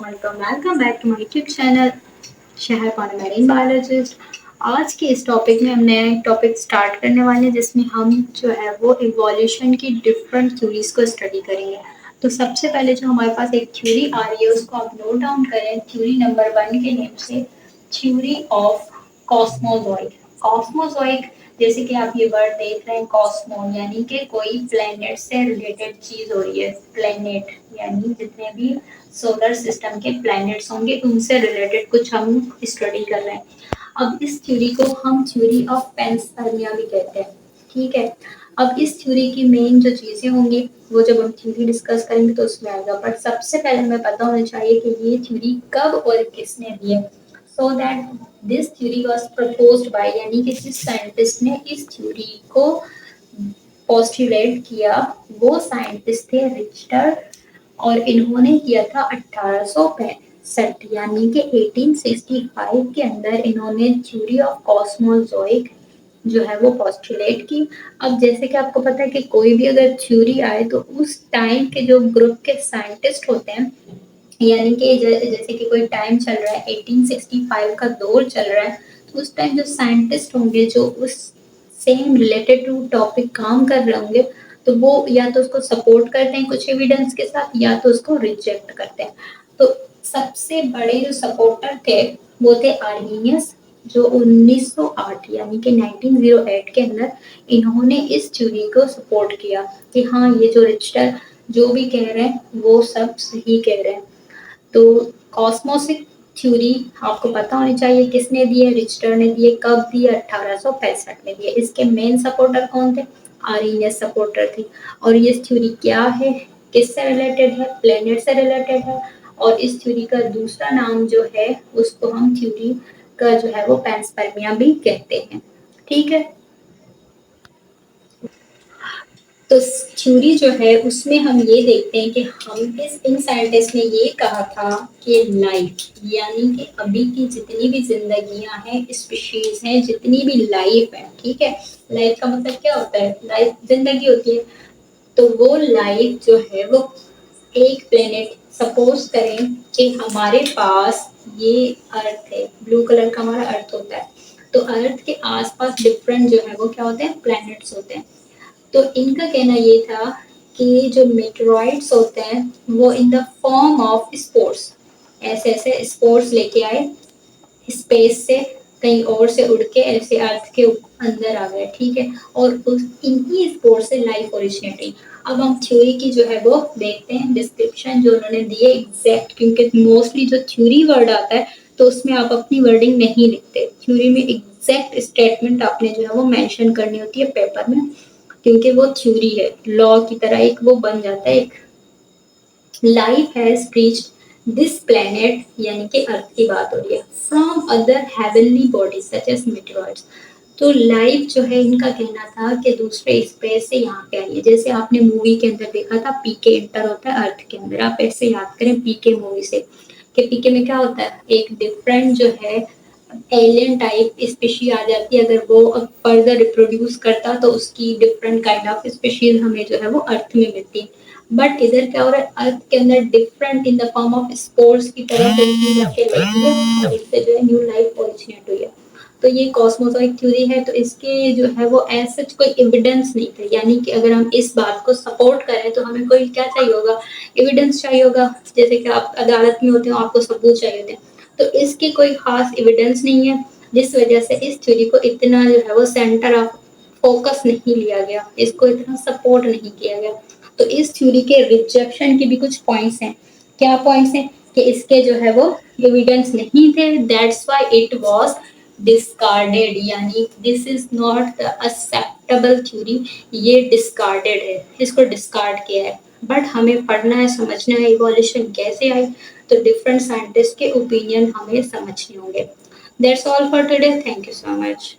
Welcome back to my YouTube channel शहर पानी marine biologist. आज के इस टॉपिक में हम नया एक टॉपिक स्टार्ट करने वाले हैं जिसमें हम जो है वो इवोल्यूशन की डिफरेंट थ्योरीज को स्टडी करेंगे। तो सबसे पहले जो हमारे पास एक थ्योरी आ रही है उसको आप नोट डाउन करें। थ्योरी नंबर 1 के नेम से थ्योरी ऑफ कॉस्मोजॉइक। कॉस्मोजॉइक जैसे कि आप ये वर्ड देख रहे हैं कॉस्मो यानी कि कोई प्लेनेट से रिलेटेड चीज हो रही है। प्लेनेट यानी जितने भी सोलर सिस्टम के प्लैनेट्स होंगे उनसे रिलेटेड कुछ हम स्टडी कर रहे हैं। अब इस थ्योरी को हम थ्योरी ऑफ पेंसपर्मिया भी कहते हैं। ठीक है, अब इस थ्योरी की मेन जो चीजें होंगी वो जब हम थ्योरी डिस्कस करेंगे तो उसमें आएगा, बट सबसे पहले हमें पता होना चाहिए कि ये थ्योरी कब और किसने दी है। So that this theory was proposed by यानी कि जिस साइंटिस्ट ने इस थ्योरी को पोस्टुलेट किया वो साइंटिस्ट थे रिचर्ड, और इन्होंने किया था 1865 यानी कि 1865 के अंदर इन्होंने थ्योरी ऑफ कॉस्मोजॉइक जो है वो पोस्टुलेट की। अब जैसे कि आपको पता है कि कोई भी अगर थ्योरी आए तो उस टाइम के जो ग्रुप के साइंटिस्ट होते हैं यानी कि जैसे कि कोई टाइम चल रहा है 1865 का दौर चल रहा है, तो उस टाइम जो साइंटिस्ट होंगे जो उस सेम रिलेटेड टू टॉपिक काम कर रहे होंगे तो वो या तो उसको सपोर्ट करते हैं कुछ एविडेंस के साथ या तो उसको रिजेक्ट करते हैं। तो सबसे बड़े जो सपोर्टर थे वो थे आर्मीनियस, जो 1908 यानी कि 1908 के अंदर इन्होंने इस थ्योरी को सपोर्ट किया कि हाँ ये जो रिचर्ड जो भी कह रहे हैं वो सब सही कह रहे हैं। तो कॉस्मोसिक थ्योरी आपको पता होनी चाहिए किसने दी है, रिचर्ड ने दी है। कब दी है? 1865 में दी है। इसके मेन सपोर्टर कौन थे? आर्यनियस सपोर्टर थे। और ये थ्योरी क्या है, किससे रिलेटेड है? प्लेनेट से रिलेटेड है। और इस थ्योरी का दूसरा नाम जो है उसको हम थ्योरी का जो है वो पैंसपर्मिया भी कहते हैं। ठीक है, तो थ्योरी जो है उसमें हम ये देखते हैं कि हम इस इन साइंटिस्ट ने ये कहा था कि लाइफ यानी कि अभी की जितनी भी जिंदगियां हैं, स्पीशीज हैं, जितनी भी लाइफ है, ठीक है, लाइफ का मतलब क्या होता है? लाइफ जिंदगी होती है। तो वो लाइफ जो है वो एक प्लेनेट, सपोज करें कि हमारे पास ये अर्थ है, ब्लू कलर का हमारा अर्थ होता है, तो अर्थ के आसपास डिफरेंट जो है वो क्या होते हैं? प्लैनेट्स होते हैं। तो इनका कहना ये था कि जो मेटेरॉइड्स होते हैं वो in the form of spores, ऐसे ऐसे स्पोर्स लेके आए स्पेस से, कहीं और से उड़ के ऐसे अर्थ के अंदर आ गए। ठीक है, और उस इन्हीं स्पोर्स से लाइफ ओरिजिनेट हुई। अब हम थ्योरी की जो है वो देखते हैं डिस्क्रिप्शन जो उन्होंने दी है एग्जैक्ट, क्योंकि मोस्टली जो थ्योरी वर्ड आता है तो उसमें आप अपनी वर्डिंग नहीं लिखते। थ्योरी में एग्जैक्ट स्टेटमेंट आपने जो है वो मेंशन करनी होती है पेपर में, क्योंकि वो थ्योरी है, लॉ की तरह एक वो बन जाता है। एक life has reached this planet यानी कि अर्थ की बात हो रही है from other heavenly bodies such as meteoroids. तो लाइफ जो है इनका कहना था कि दूसरे स्पेस से यहाँ पे आई है। जैसे आपने मूवी के अंदर देखा था पीके इंटर होता है अर्थ के अंदर, आप ऐसे याद करें पीके मूवी से कि पीके में क्या होता है, एक डिफरेंट जो है एलियन टाइप स्पीशी आ जाती है। अगर वो फर्दर रिप्रोड्यूस करता तो उसकी डिफरेंट काइंड ऑफ स्पीशीज हमें जो है वो अर्थ में मिलती है। बट इधर क्या हो रहा है, अर्थ के अंदर different in the form of spores की तरह कोई जाके लगी है और इससे जो है न्यू लाइफ ओरिजिनेट हुई है। तो ये कॉस्मोजॉइक थ्योरी है। तो इसके जो है वो एज सच कोई एविडेंस नहीं थे, यानी कि अगर हम इस बात को सपोर्ट करें तो हमें कोई क्या चाहिए होगा? एविडेंस चाहिए होगा। जैसे कि आप अदालत में होते हो आपको सबूत चाहिए होते हैं, तो इसकी कोई खास एविडेंस नहीं है, जिस वजह से इस थ्योरी को इतना जो है वो सेंटर ऑफ फोकस नहीं लिया गया, इसको इतना सपोर्ट नहीं किया गया। तो इस थ्योरी के रिजेक्शन के भी कुछ पॉइंट्स हैं। क्या पॉइंट्स हैं? कि इसके जो है वो एविडेंस नहीं थे, that's why it was discarded, यानी this is not acceptable theory, ये डिस्कार्डेड है, इसको डिस्कार्ड किया है। बट हमें पढ़ना है, समझना है इवोल्यूशन कैसे आई, तो डिफरेंट साइंटिस्ट के ओपिनियन हमें समझने होंगे। That's all for today, thank you so much.